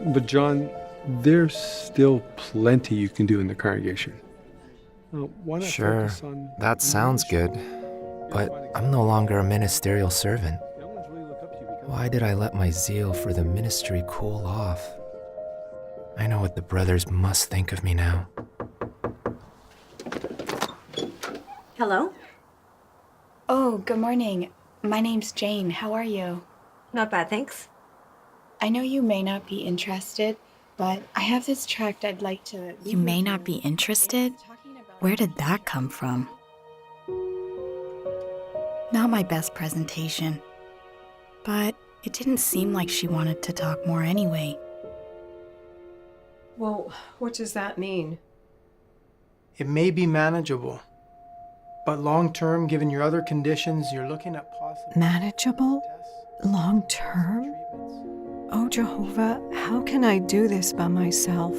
But John, there's still plenty you can do in the congregation. Why not Sure, focus on that your sounds ministry? good, but I'm no longer a ministerial servant. Young ones really look up to you because Why did I let my zeal for the ministry cool off? I know what the brothers must think of me now. Hello? Oh, good morning. My name's Jane. How are you? Not bad, thanks. I know you may not be interested, but I have this tract I'd like to. You may not be interested? Where did that come from? Not my best presentation, but it didn't seem like she wanted to talk more anyway. Well, what does that mean? It may be manageable, but long term, given your other conditions, you're looking at possible Manageable? tests, Long term? treatments. Oh, Jehovah, how can I do this by myself?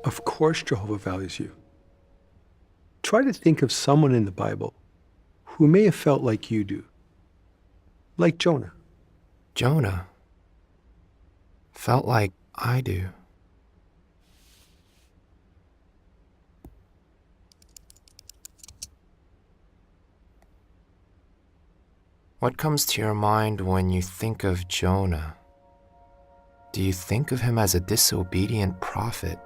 of course Jehovah values you. Try to think of someone in the Bible who may have felt like you do. Like Jonah. Jonah felt like I do. What comes to your mind when you think of Jonah? Do you think of him as a disobedient prophet?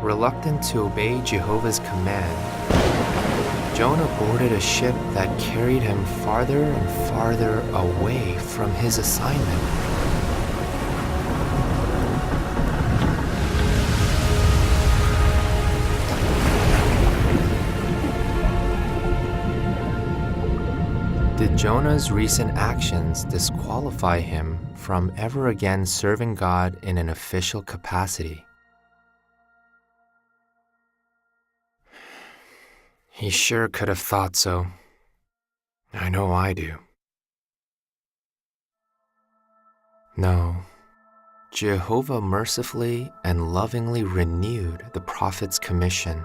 Reluctant to obey Jehovah's command, Jonah boarded a ship that carried him farther and farther away from his assignment. Did Jonah's recent actions disqualify him from ever again serving God in an official capacity? He sure could have thought so. I know I do. No, Jehovah mercifully and lovingly renewed the prophet's commission.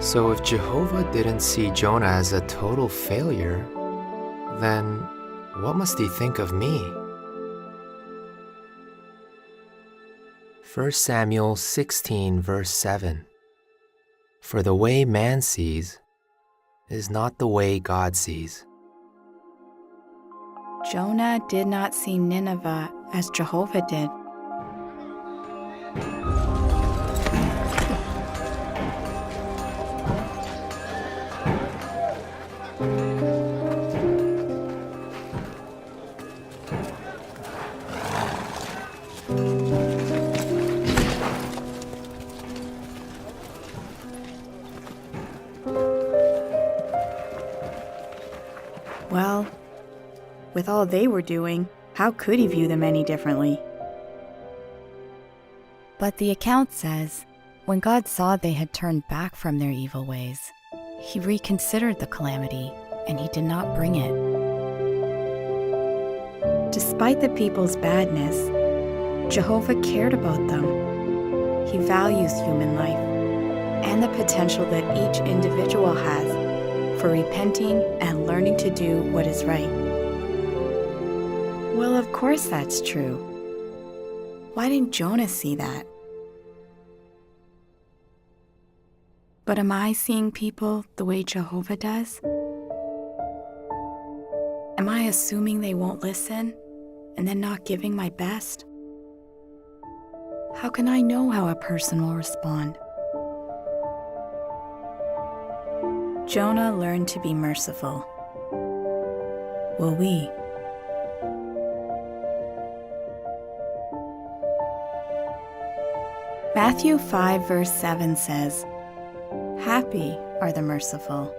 So if Jehovah didn't see Jonah as a total failure, then what must he think of me? 1 Samuel 16 verse 7. For the way man sees is not the way God sees. Jonah did not see Nineveh as Jehovah did. Well, with all they were doing, how could he view them any differently? But the account says, when God saw they had turned back from their evil ways, he reconsidered the calamity, and he did not bring it. Despite the people's badness, Jehovah cared about them. He values human life and the potential that each individual has for repenting and learning to do what is right. Well, of course that's true. Why didn't Jonah see that? But am I seeing people the way Jehovah does? Am I assuming they won't listen and then not giving my best? How can I know how a person will respond? Jonah learned to be merciful. Will we? Matthew 5, verse 7 says, "Happy are the merciful,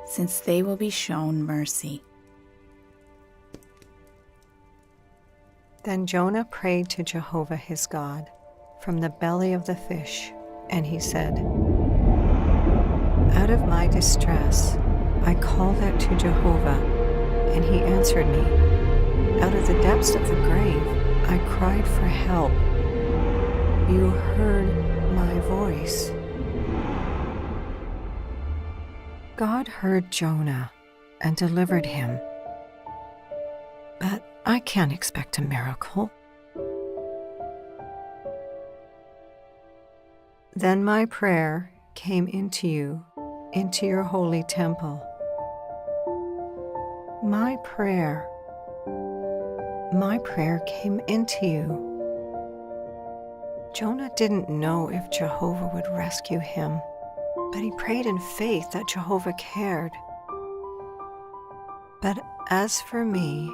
since they will be shown mercy." Then Jonah prayed to Jehovah his God from the belly of the fish, and he said, "Out of my distress I called out to Jehovah, and he answered me. Out of the depths of the grave I cried for help. You heard my voice." God heard Jonah and delivered him. But I can't expect a miracle. Then my prayer came into you, into your holy temple. My prayer came into you. Jonah didn't know if Jehovah would rescue him, but he prayed in faith that Jehovah cared. But as for me,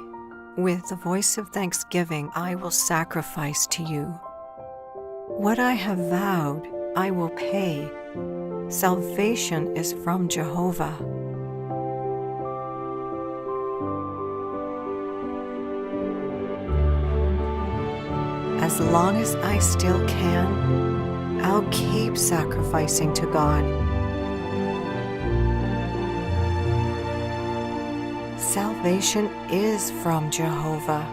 with the voice of thanksgiving, I will sacrifice to you. What I have vowed, I will pay. Salvation is from Jehovah. As long as I still can, I'll keep sacrificing to God. Salvation is from Jehovah.